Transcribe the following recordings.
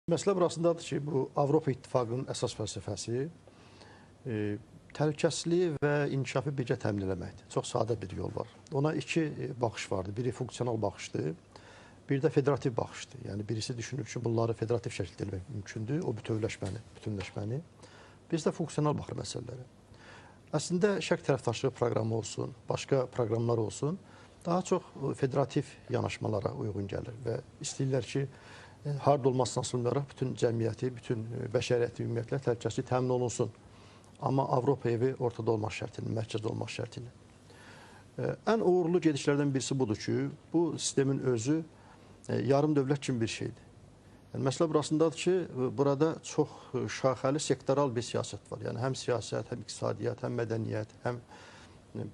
Məsələ burasındadır ki, bu Avropa İttifaqının əsas fəlsəfəsi təhlükəsizliyi və inkişafı birgə təmin etməkdir. Çox sadə bir yol var. Ona iki baxış vardır. Biri funksional baxışdır, bir də federativ baxışdır. Yəni birisi düşünür ki, bunları federativ şəkildə eləmək mümkündür, o bütünləşməni. Biz də funksional baxır məsələlərə. Əslində şərq tərəfdaşlığı proqramı olsun, başqa proqramlar olsun, daha çox federativ yanaşmalara uyğun gəlir və istəyirlər ki, harda olmasına asılmayaraq bütün cəmiyyəti, bütün bəşəriyyəti ümumiyyətlə təhlükəsizlik təmin olunsun. Amma Avropa evi ortada olmaq şərtilə, mərkəzdə olmaq şərtilə. Ən uğurlu gedişlərdən birisi budur ki, bu sistemin özü yarım dövlət kimi bir şeydir. Yəni, məsələ burasındadır ki, burada çox şaxəli sektoral bir siyasət var. Yəni, həm siyasət, həm iqtisadiyyat, həm mədəniyyət, həm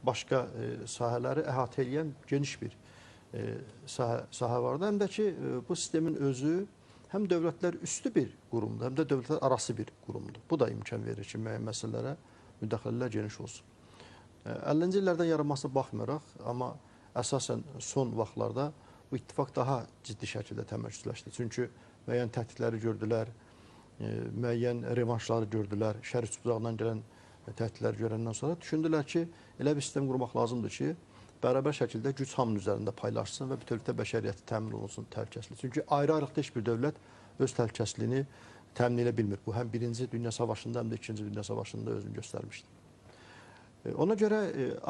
başqa sahələri əhatə edən geniş bir sahə vardı. Həm də ki, bu sistemin özü həm dövlətlər üstü bir qurumdur, həm də dövlətlər arası bir qurumdur. Bu da imkan verir ki, müəyyən məsələlərə müdaxilələr geniş olsun. 50-ci illərdən yaranmasına baxmayaraq, amma əsasən son vaxtlarda bu ittifaq daha ciddi şəkildə təmərküzləşdi. Çünki müəyyən təhdidləri gördülər, müəyyən revanşları gördülər, şər üçbucağından gələn təhdidləri görəndən sonra düşündülər ki, elə bir sistem qurmaq lazımdır ki, bərabər şəkildə güc hamının üzərində paylaşsın və bütövlükdə bəşəriyyəti təmin olunsun təhlükəsizliyi. Çünki ayrı-ayrılıqda heç bir dövlət öz təhlükəsizliyini təmin edə bilmir. Bu, həm Birinci Dünya Savaşında, həm də İkinci Dünya Savaşında özünü göstərmişdir. Ona görə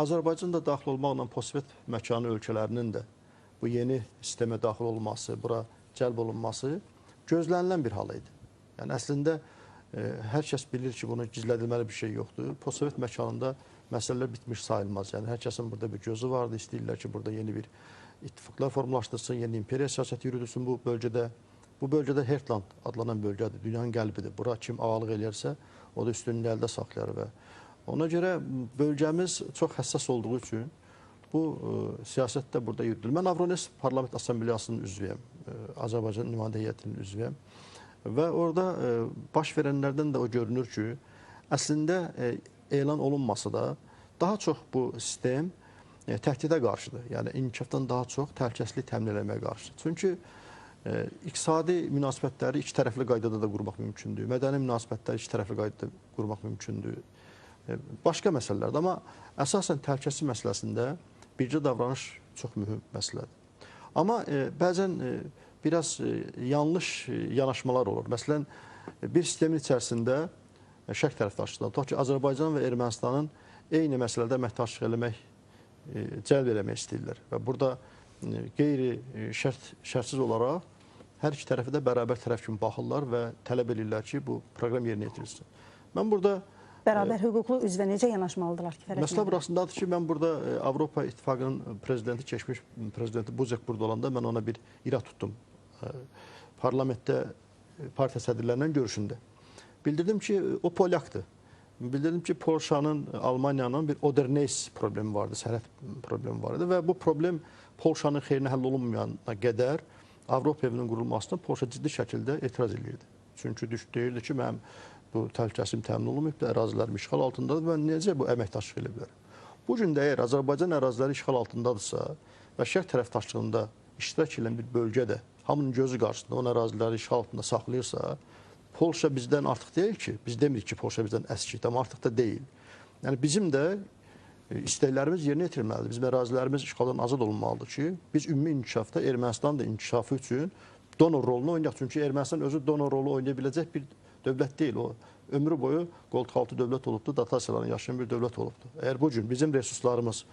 Azərbaycan da daxil olmaqla postsovet məkanı ölkələrinin də bu yeni sistemə daxil olması, bura cəlb olunması gözlənilən bir hal idi. Yəni, əslində, hər kəs bilir ki, bunun gizlədilməli bir şey yoxdur. Postsovet məkanında məsələlər bitmiş sayılmaz. Yəni, hər kəsin burada bir gözü vardı. İstəyirlər ki, burada yeni bir ittifaqlar formalaşdırsın, yeni imperiya siyasəti yürüdülsün bu bölgədə. Bu bölgədə Hertland adlanan bölgədir, dünyanın qəlbidir. Bura kim ağalıq eləyərsə, o da üstünlüyü əldə saxlayar və ona görə bölgəmiz çox həssas olduğu üçün bu siyasət də burada yürüdülür. Mən Avrones Parlament Assambleyasının üzvüyəm, Azərbaycan nümayəndə heyətinin üzvüyəm və orada baş verənlərdən də o görünür ki, əslində elan olunmasa da daha çox bu sistem təhdidə qarşıdır. Yəni, inkişafdan daha çox təhlükəsizlik təmin etməyə qarşıdır. Çünki iqtisadi münasibətləri iki tərəfli qaydada da qurmaq mümkündür. Mədəni münasibətləri iki tərəfli qaydada qurmaq mümkündür. Başqa məsələlərdir. Amma əsasən təhlükəsizlik məsələsində bircə davranış çox mühüm məsələdir. Amma bəzən biraz yanlış yanaşmalar olur. Məsələn, bir sistemin içərisində şərq tərəfdaşlıqları, tutaq ki, Azərbaycan və Ermənistanın eyni məsələdə əməkdaşlıq eləmək, cəlb eləmək istəyirlər. Və burada qeyri-şərtsiz olaraq hər iki tərəfi də bərabər tərəf kimi baxırlar və tələb edirlər ki, bu proqram yerinə yetirilsin. Mən burada bərabər hüquqlu üzvə necə yanaşmalıdırlar ki? Məsələ burasındadır ki, mən burada Avropa İttifaqının prezidenti, keçmiş prezidenti Buzek burada olanda mən ona bir irad tutdum. Parlamentdə partiya sədrlərindən görüşündə. Bildirdim ki, o polyakdır. Bildirdim ki, Polşanın, Almaniyanın bir Oderneys problemi vardı, sərhəd problemi vardı və bu problem Polşanın xeyrinə həll olunmayana qədər Avropa evinin qurulmasına Polşa ciddi şəkildə etiraz edirdi. Çünki deyirdi ki, mənim bu təhlükəsizlik təmin olunmayıb, ərazilərim işğal altındadır və necə bu əməkdaşlıq edə bilər? Bu gün də əgər Azərbaycan əraziləri işğal altındadırsa və şərq tərəfdaşlığında iştirak edən bir bölgədə hamının gözü qarşısında onun əraziləri işğal altında saxlayırsa, Polşa bizdən artıq deyil ki, biz demirik ki, Polşa bizdən əskikdir, amma artıq da deyil. Yəni, bizim də istəklərimiz yerinə yetirilməlidir. Bizim ərazilərimiz işğaldan azad olunmalıdır ki, biz ümumi inkişafda Ermənistanın da inkişafı üçün donor rolunu oynayaq. Çünki Ermənistan özü donor rolu oynaya biləcək bir dövlət deyil. O, ömrü boyu qoltuqaltı dövlət olubdur, dotasiyalarla yaşayan bir dövlət olubdur. Əgər bu gün bizim resurslarımız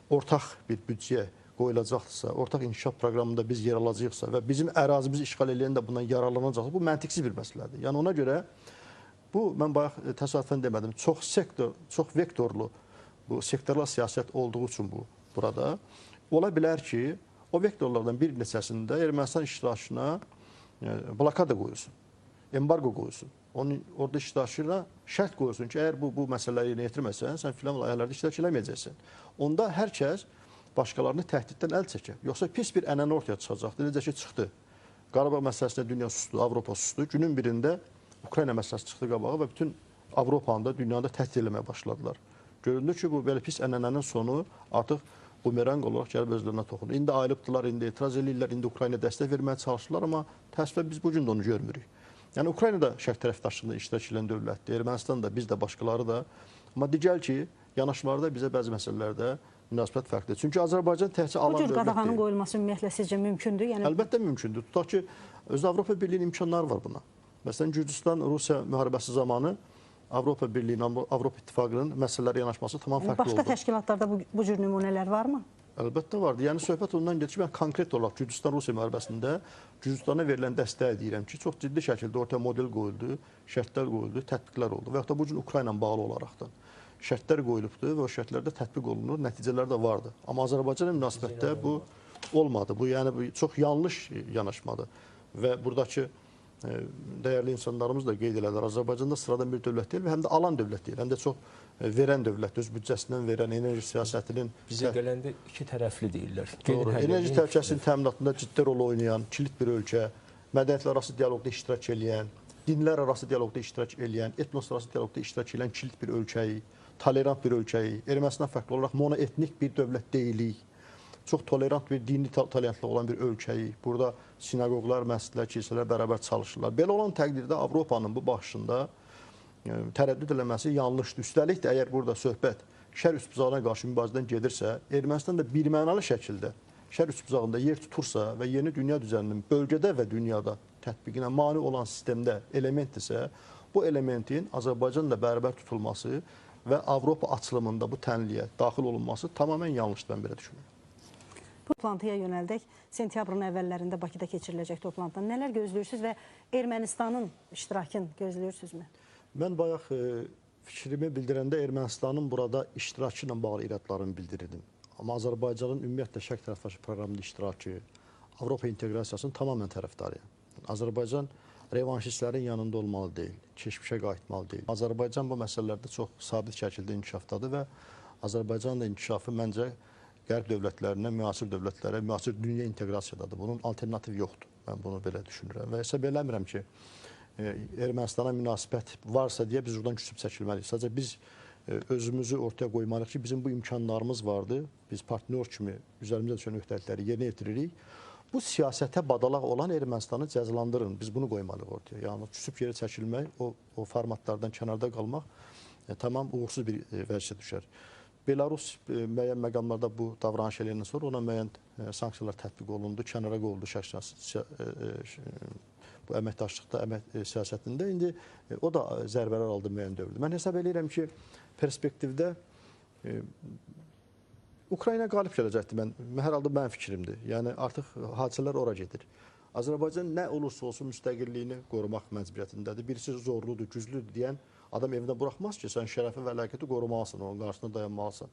ortaq bir büdcəyə qoyulacaqdırsa, ortaq inkişaf proqramında biz yer alacaqsa və bizim ərazimizi işğal edən də bundan yararlanacaqsa, bu məntiqsiz bir məsələdir. Yəni, ona görə bu, mən bayaq təsadüfən demədim, çox vektorlu bu sektorlar siyasət olduğu üçün burada ola bilər ki, o vektorlardan bir neçəsində Ermənistan iştirakına blokada qoyulsun, embargo qoyulsun. Onun orada iştirakına şərt qoyulsun ki, əgər bu məsələləri yerinə yetirməsən, sən filan layihələrdə iştirak eləməyəcəksən. Onda hər kəs başqalarını təhdiddən əl çəkər. Yoxsa pis bir ənənə ortaya çıxacaqdır. Necə ki, çıxdı. Qarabağ məsələsində dünya susdu, Avropa susdu. Günün birində Ukrayna məsələsi çıxdı qabağa və bütün Avropanı da, dünyada təhdid eləməyə başladılar. Göründü ki, bu belə pis ənənənin sonu artıq bumerang olaraq gəlib özlərinə toxundu. İndi ayılıbdılar, indi etiraz edirlər, indi Ukrayna dəstək verməyə çalışırlar, amma təəssüflə biz bu gün də onu görmürük. Yəni Ukrayna da şərq tərəfdaşlığında iştirak edən dövlətdir, Ermənistan da, biz də, başqaları da. Amma digər ki, yanaşmalarda bizə bəzi məsələlərdə münasibət fərqlidir. Çünki Azərbaycan təhsil Bu alan cür dövlət qadağanın deyil. qoyulması ümumiyyətlə sizcə mümkündür? Yəni Əlbəttə mümkündür. Tutaq ki, özdə Avropa Birliyinin imkanları var buna. Məsələn, Gürcüstan-Rusiya müharibəsi zamanı Avropa Birliyinin, Avropa İttifaqının məsələlərə yanaşması tamam fərqli başqa oldu. təşkilatlarda bu cür nümunələr varmı? Əlbəttə vardı. Yəni söhbət ondan gedir ki, mən konkret olaraq Gürcüstan-Rusiya müharibəsində Gürcüstana verilən dəstəyi deyirəm ki, çox ciddi şəkildə ortaya model qoyuldu, şərtlər qoyuldu, tətbiqlər oldu. Və yaxud da bu gün Ukrayna ilə bağlı olaraqdan şərtlər qoyulubdur və o şərtlərdə tətbiq olunur, nəticələr də vardı. Amma Azərbaycanla münasibətdə bu olmadı. Bu yəni bu çox yanlış yanaşmadır. Və buradakı dəyərli insanlarımız da qeyd elədilər. Azərbaycanda sıradan bir dövlət deyil və həm də alan dövlət deyil. Həm də çox verən dövlət, öz büdcəsindən verən, enerji siyasətinin bizə gələndə iki tərəfli deyirlər. Doğru. Enerji təhlükəsizliyin təminatında ciddi rol oynayan, kilit bir ölkə, mədəniyyətlər arası dialoqda iştirak edən, dinlər arası dialoqda iştirak edən, etnos arası dialoqda iştirak edən kilit bir ölkəyi, tolerant bir ölkəyi, Ermənistan fərqli olaraq monoetnik bir dövlət deyilik, çox tolerant bir dini tolerantlıq olan bir ölkəyi, burada sinagoglar, məscidlər, kilsələr bərabər çalışırlar. Belə olan təqdirdə Avropanın bu baxışında tərəddüd eləməsi yanlışdır. Üstəlik də əgər burada söhbət şər üsbuzağına qarşı mübarizədən gedirsə, Ermənistan da birmənalı şəkildə şər üsbuzağında yer tutursa və yeni dünya düzəninin bölgədə və dünyada tətbiqinə mane olan sistemdə elementdirsə, bu elementin Azərbaycanla bərabər tutulması və Avropa açılımında bu tənliyə daxil olunması tamamilə yanlışdır, mən belə düşünürəm. Bu toplantıya yönəldək. Sentyabrın əvvəllərində Bakıda keçiriləcək toplantıdan nələr gözləyirsiniz və Ermənistanın iştirakını gözləyirsinizmi? Mən bayaq fikrimi bildirəndə Ermənistanın burada iştirakı ilə bağlı irədlərimi bildirirdim. Amma Azərbaycanın ümumiyyətlə şərq tərəfdaşı proqramında iştirakı, Avropa inteqrasiyasının tamamilə tərəfdarıyam. Azərbaycan revanşistlərin yanında olmalı deyil, keçmişə qayıtmalı deyil. Azərbaycan bu məsələlərdə çox sabit şəkildə inkişafdadır və Azərbaycanın da inkişafı məncə Qərb dövlətlərinə, müasir dövlətlərə, müasir dünya inteqrasiyadadır. Bunun alternativ yoxdur. Mən bunu belə düşünürəm. Və hesab eləmirəm ki, Ermənistana münasibət varsa deyə biz oradan küsüb çəkilməliyik. Sadəcə biz özümüzü ortaya qoymalıyıq ki, bizim bu imkanlarımız vardır. Biz partnyor kimi üzərimizdə düşən öhdəlikləri yerinə yetiririk. Bu siyasətə badalaq olan Ermənistanı cəzalandırın. Biz bunu qoymalıyıq ortaya. Yəni küsüb yerə çəkilmək, o formatlardan kənarda qalmaq tamam uğursuz bir vəziyyətə düşər. Belarus müəyyən məqamlarda bu davranış eləyəndən sonra ona müəyyən sanksiyalar tətbiq olundu, kənara qoyuldu bu əməkdaşlıqda, əmək siyasətində. İndi o da zərbələr aldı müəyyən dövrdə. Mən hesab edirəm ki, perspektivdə Ukrayna qalib gələcəkdir. Hər halda mənim fikrimdir. Yəni artıq hadisələr ora gedir. Azərbaycan nə olursa olsun müstəqilliyini qorumaq məcburiyyətindədir. Birisi zorludur, güclüdür deyən adam evindən buraxmaz ki, sən şərəfi və əlaqəti qorumalısan, onun qarşısında dayanmalısan.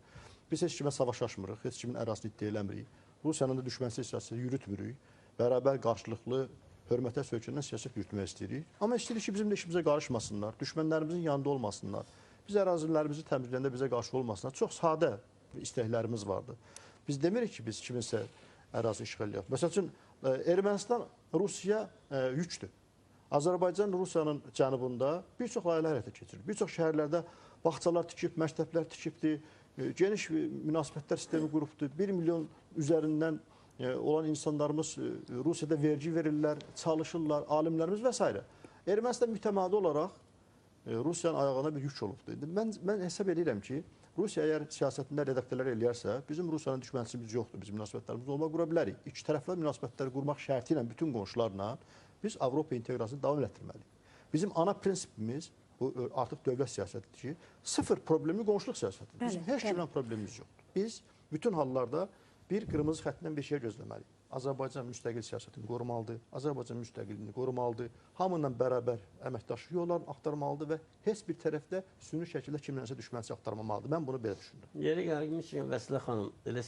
Biz heç kimə savaş açmırıq, heç kimin ərazisini iddia eləmirik. Rusiyanın da düşmənçilik siyasəti yürütmürük. Bərabər qarşılıqlı hörmətə söykənən siyasət yürütmək istəyirik. Amma istəyirik ki, bizim də işimizə qarışmasınlar, düşmənlərimizin yanında olmasınlar. Biz ərazilərimizi təmizləyəndə bizə qarşı olmasınlar. Çox sadə istəklərimiz vardır. Biz demirik ki, biz kiminsə ərazi işğal edək. Məsəl üçün, Ermənistan Rusiya yükdür. Azərbaycan Rusiyanın cənubunda bir çox layihələr həyata keçirir. Bir çox şəhərlərdə bağçalar tikib, məktəblər tikibdir, geniş münasibətlər sistemi qurubdur. 1 milyon üzərindən olan insanlarımız Rusiyada vergi verirlər, çalışırlar, alimlərimiz və s. Ermənistan mütəmadi olaraq Rusiyanın ayağına bir yük olubdur. Mən hesab edirəm ki, Rusiya əgər siyasətində redaktörlər eləyərsə, bizim Rusiyanın düşmənçimiz yoxdur, bizim münasibətlərimiz olma qura bilərik. İki tərəfli münasibətləri qurmaq şərti ilə bütün qonşularla biz Avropa inteqrasiyasını davam etdirməliyik. Bizim ana prinsipimiz bu artıq dövlət siyasətidir ki, sıfır problemli qonşuluq siyasətidir. Bizim heç kimlə problemimiz yoxdur. Biz bütün hallarda bir qırmızı xətdən bir şey gözləməliyik. Azərbaycan müstəqil siyasətini qorumalıdır, Azərbaycan müstəqilliyini qorumalıdır, hamıyla bərabər əməkdaşlıq yollarını axtarmalıdır və heç bir tərəfdə süni şəkildə kimlənsə düşmənçi axtarmamalıdır. Mən bunu belə düşünürəm. Yeri gəlmişkən Vəsilə xanım, elə